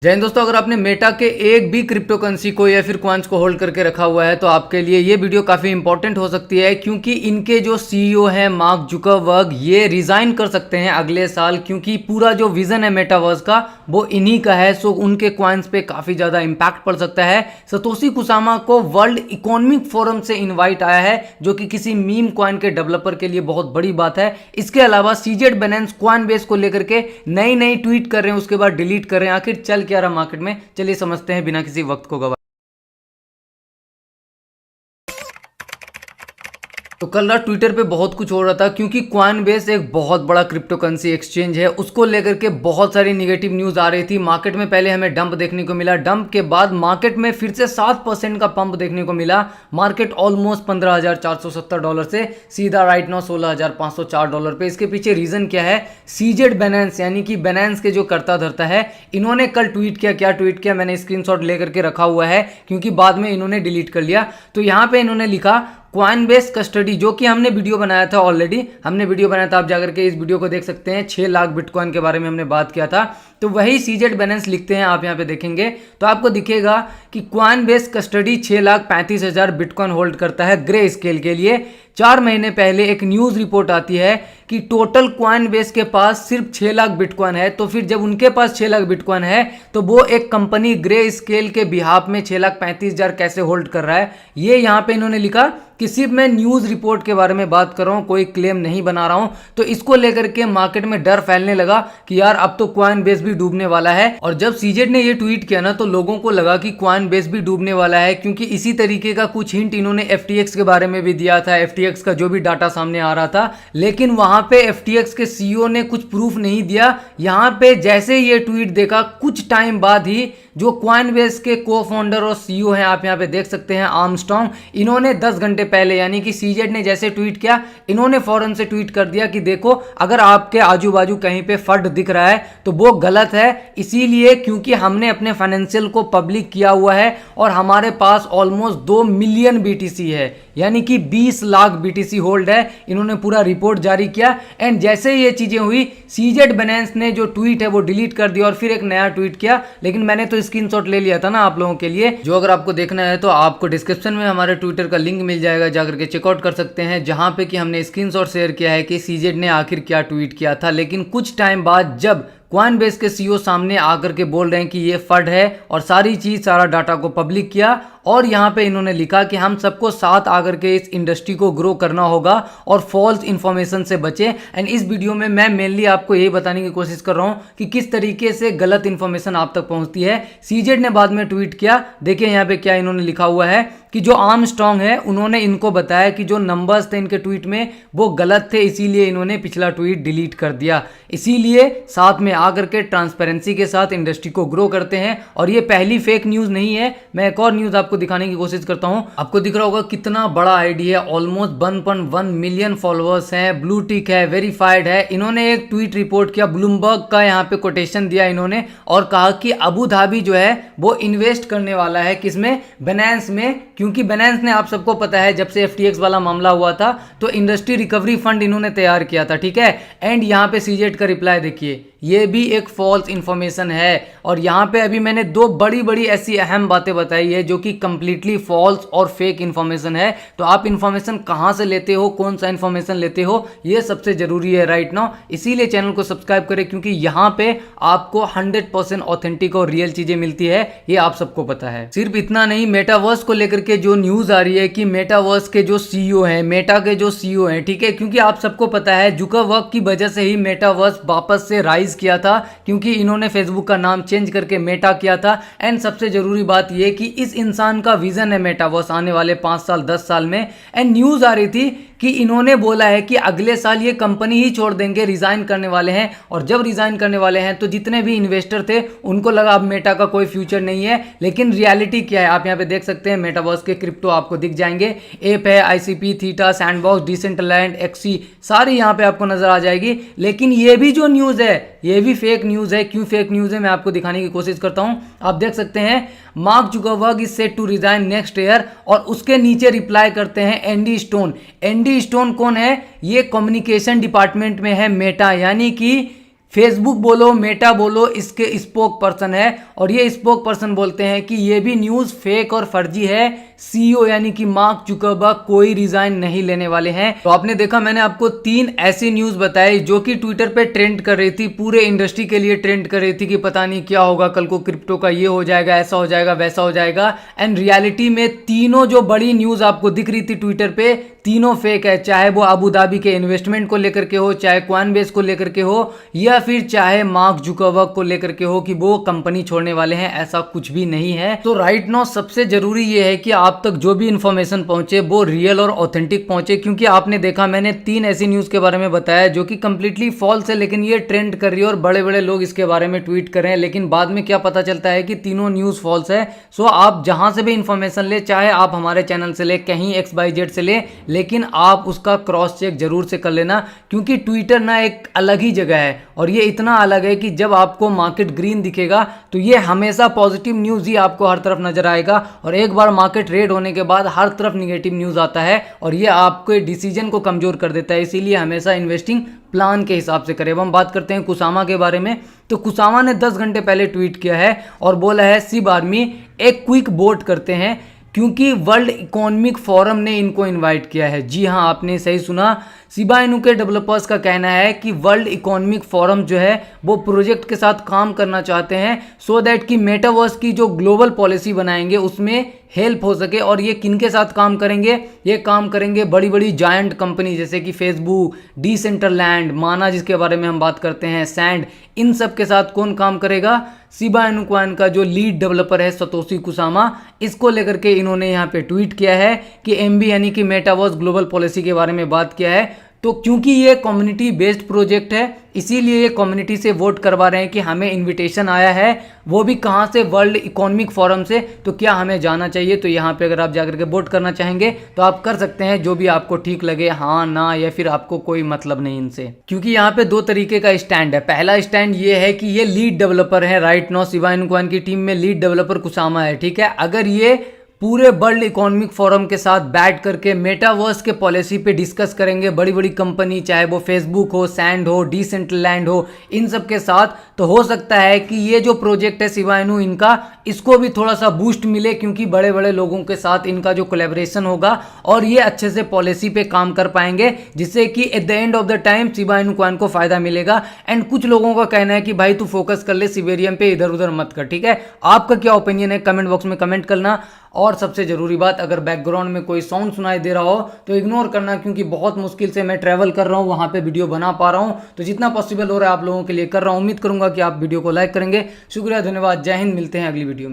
जय हिंद दोस्तों, अगर आपने मेटा के एक भी क्रिप्टो करेंसी को या फिर कॉइन्स को होल्ड करके रखा हुआ है तो आपके लिए ये वीडियो काफ़ी इंपॉर्टेंट हो सकती है, क्योंकि इनके जो सीईओ हैं मार्क जुकरबर्ग, ये रिजाइन कर सकते हैं अगले साल, क्योंकि पूरा जो विजन है मेटावर्स का वो इन्हीं का है। सो उनके कॉइन्स पे काफ़ी ज़्यादा इम्पैक्ट पड़ सकता है। सतोशी कुसामा को वर्ल्ड इकोनॉमिक फोरम से इन्वाइट आया है, जो कि किसी मीम कॉइन के डेवलपर के लिए बहुत बड़ी बात है। इसके अलावा सीजेड बाइनेंस कॉइन बेस को लेकर के नई नई ट्वीट कर रहे हैं, उसके बाद डिलीट कर रहे हैं। आखिर चल क्या रहा मार्केट में, चलिए समझते हैं बिना किसी वक्त को गवा। तो कल रात ट्विटर पे बहुत कुछ हो रहा था, क्योंकि कॉइनबेस एक बहुत बड़ा क्रिप्टो करेंसी एक्सचेंज है, उसको लेकर के बहुत सारी निगेटिव न्यूज आ रही थी। मार्केट में पहले हमें डंप देखने को मिला, डंप के बाद मार्केट में फिर से 7% का पंप देखने को मिला। मार्केट ऑलमोस्ट $15,470 से सीधा राइट नाउ $16,504 पे। इसके पीछे रीजन क्या है? सीजेड बाइनेंस यानी कि बाइनेंस के जो कर्ता धर्ता है, इन्होंने कल ट्वीट किया। क्या ट्वीट किया? मैंने स्क्रीनशॉट लेकर के रखा हुआ है, क्योंकि बाद में इन्होंने डिलीट कर लिया। तो यहाँ पे इन्होंने लिखा कॉइनबेस कस्टडी, जो कि हमने वीडियो बनाया था ऑलरेडी, हमने वीडियो बनाया था, आप जाकर के इस वीडियो को देख सकते हैं। 6 लाख बिटकॉइन के बारे में हमने बात किया था। तो वही सीजेड बाइनेंस लिखते हैं, आप यहाँ पे देखेंगे तो आपको दिखेगा कि कॉइनबेस कस्टडी 6,35,000 बिटकॉइन होल्ड करता है ग्रे स्केल के लिए। 4 महीने पहले एक न्यूज रिपोर्ट आती है कि टोटल कॉइनबेस के पास सिर्फ 6 लाख बिटकॉइन है। तो फिर जब उनके पास 6 लाख बिटकॉइन है तो वो एक कंपनी ग्रे स्केल के बिहाफ में 6,35,000 कैसे होल्ड कर रहा है? ये यहाँ पे इन्होंने लिखा कि सिर्फ मैं न्यूज रिपोर्ट के बारे में बात कर रहा हूं, कोई क्लेम नहीं बना रहा हूं। तो इसको लेकर के मार्केट में डर फैलने लगा कि यार अब तो कॉइनबेस भी डूबने वाला है। और जब सीजेड ने ये ट्वीट किया ना, तो लोगों को लगा कि कॉइनबेस भी डूबने वाला है, क्योंकि इसी तरीके का कुछ हिंट इन्होंने एफटीएक्स के बारे में भी दिया था। एफटीएक्स का जो भी डाटा सामने आ रहा था, लेकिन वहां पे एफटीएक्स के सीईओ ने कुछ प्रूफ नहीं दिया। यहां पे जैसे ये ट्वीट देखा, कुछ टाइम बाद ही जो कॉइनबेस के को फाउंडर और सीईओ हैं, आप यहां पे देख सकते हैं, आर्मस्ट्रांग, इन्होंने 10 घंटे पहले, यानी कि सीजेड ने जैसे ट्वीट किया, इन्होंने फौरन से ट्वीट कर दिया कि देखो, अगर आपके आजू बाजू कहीं पे फंड दिख रहा है तो वो गलत है, इसीलिए क्योंकि हमने अपने फाइनेंशियल को पब्लिक किया हुआ है और हमारे पास ऑलमोस्ट 2 मिलियन बीटीसी है, यानी कि 20 लाख बीटीसी होल्ड है। इन्होंने पूरा रिपोर्ट जारी किया। एंड जैसे ये चीजें हुई, सीजेड बाइनेंस ने जो ट्वीट है वो डिलीट कर दिया और फिर एक नया ट्वीट किया। लेकिन मैंने तो स्क्रीनशॉट ले लिया था ना आप लोगों के लिए, जो अगर आपको देखना है तो आपको डिस्क्रिप्शन में हमारे ट्विटर का लिंक मिल जाएगा, जाकर के चेकआउट कर सकते हैं, जहां पे कि हमने स्क्रीनशॉट शेयर किया है कि सीजेड ने आखिर क्या ट्वीट किया था। लेकिन कुछ टाइम बाद जब कॉइनबेस के सीईओ सामने आकर के बोल रहे हैं कि ये फंड है और सारी चीज, सारा डाटा को पब्लिक किया, और यहाँ पे इन्होंने लिखा कि हम सबको साथ आकर के इस इंडस्ट्री को ग्रो करना होगा और फॉल्स इंफॉर्मेशन से बचे। एंड इस वीडियो में मैं मेनली आपको यही बताने की कोशिश कर रहा हूँ कि किस तरीके से गलत इंफॉर्मेशन आप तक पहुंचती है। सीजेड ने बाद में ट्वीट किया, देखिए यहाँ पे क्या इन्होंने लिखा हुआ है कि जो आर्मस्ट्रांग है, उन्होंने इनको बताया कि जो नंबर्स थे इनके ट्वीट में वो गलत थे, इसीलिए इन्होंने पिछला ट्वीट डिलीट कर दिया। इसीलिए साथ में आकर के ट्रांसपेरेंसी के साथ इंडस्ट्री को ग्रो करते हैं। और ये पहली फेक न्यूज नहीं है, मैं एक और न्यूज आपको दिखाने की कोशिश करता हूं। आपको दिख रहा होगा कितना बड़ा आईडी है, ऑलमोस्ट 1.1 मिलियन फॉलोअर्स हैं, ब्लू टिक है, वेरीफाइड है। इन्होंने एक ट्वीट रिपोर्ट किया, ब्लूमबर्ग का यहाँ पे कोटेशन दिया इन्होंने, और कहा कि अबू धाबी जो है वो इन्वेस्ट करने वाला है किसमें? बाइनेंस में, क्योंकि बाइनेंस ने, आप सबको पता है, जब से एफटीएक्स वाला मामला हुआ था तो इंडस्ट्री रिकवरी फंड इन्होंने तैयार किया था, ठीक है। एंड यहाँ पे सीजेड का रिप्लाई देखिए, ये भी एक फॉल्स इंफॉर्मेशन है। और यहाँ पे अभी मैंने 2 बड़ी बड़ी ऐसी अहम बातें बताई है जो कि कंप्लीटली फॉल्स और फेक इंफॉर्मेशन है। तो आप इंफॉर्मेशन कहाँ से लेते हो, कौन सा इंफॉर्मेशन लेते हो, ये सबसे जरूरी है राइट नाउ। इसीलिए चैनल को सब्सक्राइब करें, क्योंकि यहाँ पे आपको 100% ऑथेंटिक और रियल चीजें मिलती है, ये आप सबको पता है। सिर्फ इतना नहीं, मेटावर्स को लेकर के जो न्यूज आ रही है कि मेटावर्स के जो सीईओ हैं, मेटा के जो सीईओ हैं, ठीक है, क्योंकि आप सबको पता है जुकरबर्ग की वजह से ही मेटावर्स वापस से राइज किया था, क्योंकि इन्होंने फेसबुक का नाम चेंज करके मेटा किया था। एंड सबसे जरूरी बात यह कि इस इंसान का विजन है मेटावर्स आने वाले 5 साल 10 साल में। एंड न्यूज आ रही थी कि इन्होंने बोला है कि अगले साल ये कंपनी ही छोड़ देंगे, रिजाइन करने वाले हैं। और जब रिजाइन करने वाले हैं तो जितने भी इन्वेस्टर थे उनको लगा अब मेटा का कोई फ्यूचर नहीं है। लेकिन रियलिटी क्या है, आप यहाँ पे देख सकते हैं, मेटावर्स के क्रिप्टो आपको दिख जाएंगे, एप है, ICP, Theta, Sandbox, Decentraland, Axie, सारी यहाँ पे आपको नजर आ जाएगी। लेकिन ये भी जो न्यूज है ये भी फेक न्यूज है। क्यों फेक न्यूज है मैं आपको दिखाने की कोशिश करता हूं। आप देख सकते हैं, Mark Zuckerberg is set to resign next year, और उसके नीचे रिप्लाई करते हैं एंडी स्टोन। एंडी स्टोन कौन है? ये कम्युनिकेशन डिपार्टमेंट में है मेटा, यानी कि फेसबुक बोलो, मेटा बोलो, इसके स्पोक पर्सन है और ये स्पोक पर्सन बोलते हैं कि ये भी न्यूज़ फेक और फर्जी है। सीईओ यानी कि मार्क जुकरबर्ग कोई रिजाइन नहीं लेने वाले हैं। तो आपने देखा, मैंने आपको 3 ऐसी न्यूज़ बताई जो कि ट्विटर पे ट्रेंड कर रही थी, पूरे इंडस्ट्री के लिए ट्रेंड कर रही थी कि पता नहीं क्या होगा, कल को क्रिप्टो का ये हो जाएगा, ऐसा हो जाएगा, वैसा हो जाएगा। एंड रियलिटी में तीनों जो बड़ी न्यूज़ आपको दिख रही थी ट्विटर पे, तीनों फेक है। चाहे वो अबू धाबी के इन्वेस्टमेंट को लेकर के हो, चाहे क्वाइनबेस को लेकर के हो, या फिर चाहे मार्क जुकरबर्ग को लेकर के हो कि वो कंपनी छोड़ने वाले हैं, ऐसा कुछ भी नहीं है। तो राइट नाउ सबसे जरूरी ये है कि आप तक जो भी इंफॉर्मेशन पहुंचे वो रियल और ऑथेंटिक पहुंचे, क्योंकि आपने देखा मैंने 3 ऐसी न्यूज के बारे में बताया जो कि कंप्लीटली फॉल्स है, लेकिन ये ट्रेंड कर रही है और बड़े बड़े लोग इसके बारे में ट्वीट कर रहे हैं, लेकिन बाद में क्या पता चलता है कि तीनों न्यूज फॉल्स है। सो आप जहां से भी इंफॉर्मेशन ले, चाहे आप हमारे चैनल से ले, कहीं XYZ से ले, लेकिन आप उसका क्रॉस चेक जरूर से कर लेना, क्योंकि ट्विटर ना एक अलग ही जगह है और ये इतना अलग है कि जब आपको मार्केट ग्रीन दिखेगा तो ये हमेशा पॉजिटिव न्यूज ही आपको हर तरफ नजर आएगा, और एक बार मार्केट रेड होने के बाद हर तरफ निगेटिव न्यूज आता है और ये आपके डिसीजन को कमजोर कर देता है। इसीलिए हमेशा इन्वेस्टिंग प्लान के हिसाब से करें। अब हम बात करते हैं कुसामा के बारे में। तो कुसामा ने 10 घंटे पहले ट्वीट किया है और बोला है सिब आर्मी एक क्विक वोट करते हैं, क्योंकि वर्ल्ड इकोनॉमिक फोरम ने इनको इनवाइट किया है। जी हाँ, आपने सही सुना। शिबा इनू के डेवलपर्स का कहना है कि वर्ल्ड इकोनॉमिक फोरम जो है वो प्रोजेक्ट के साथ काम करना चाहते हैं सो दैट कि मेटावर्स की जो ग्लोबल पॉलिसी बनाएंगे उसमें हेल्प हो सके। और ये किनके साथ काम करेंगे? ये काम करेंगे बड़ी बड़ी जायंट कंपनी जैसे कि फेसबुक, डिसेंट्रलैंड, माना जिसके बारे में हम बात करते हैं, सैंड, इन सब के साथ कौन काम करेगा? शिबा इनू कॉइन का जो लीड डेवलपर है सतोशी कुसामा, इसको लेकर के इन्होंने यहाँ पे ट्वीट किया है कि एमबी यानी कि मेटावर्स ग्लोबल पॉलिसी के बारे में बात किया है। तो क्योंकि ये कम्युनिटी बेस्ड प्रोजेक्ट है, इसीलिए ये कम्युनिटी से वोट करवा रहे हैं कि हमें इनविटेशन आया है, वो भी कहाँ से? वर्ल्ड इकोनॉमिक फोरम से। तो क्या हमें जाना चाहिए? तो यहाँ पे अगर आप जाकर के वोट करना चाहेंगे तो आप कर सकते हैं, जो भी आपको ठीक लगे, हाँ ना, या फिर आपको कोई मतलब नहीं इनसे। क्योंकि यहाँ पे 2 तरीके का स्टैंड है। पहला स्टैंड ये है कि ये लीड डेवलपर है, right now Shiba Inu coin की टीम में लीड डेवलपर कुसामा है, ठीक है। अगर ये पूरे वर्ल्ड इकोनॉमिक फोरम के साथ बैठ करके मेटावर्स के पॉलिसी पे डिस्कस करेंगे, बड़ी बड़ी कंपनी, चाहे वो फेसबुक हो, सैंड हो, डिसेंट्रलैंड हो, इन सब के साथ, तो हो सकता है कि ये जो प्रोजेक्ट है शिबा इनू इनका, इसको भी थोड़ा सा बूस्ट मिले, क्योंकि बड़े बड़े लोगों के साथ इनका जो कोलैबोरेशन होगा और ये अच्छे से पॉलिसी पे काम कर पाएंगे, जिससे कि at the end of the time Shiba Inu coin को फायदा मिलेगा। एंड कुछ लोगों का कहना है कि भाई तू फोकस कर ले सिबेरियम पे, इधर उधर मत कर, ठीक है। आपका क्या ओपिनियन है? कमेंट बॉक्स में कमेंट करना। और सबसे जरूरी बात, अगर बैकग्राउंड में कोई साउंड सुनाई दे रहा हो तो इग्नोर करना, क्योंकि बहुत मुश्किल से मैं ट्रैवल कर रहा हूँ, वहाँ पे वीडियो बना पा रहा हूँ, तो जितना पॉसिबल हो रहा है आप लोगों के लिए कर रहा हूँ। उम्मीद करूंगा कि आप वीडियो को लाइक करेंगे। शुक्रिया, धन्यवाद, जय हिंद। मिलते हैं अगली वीडियो में।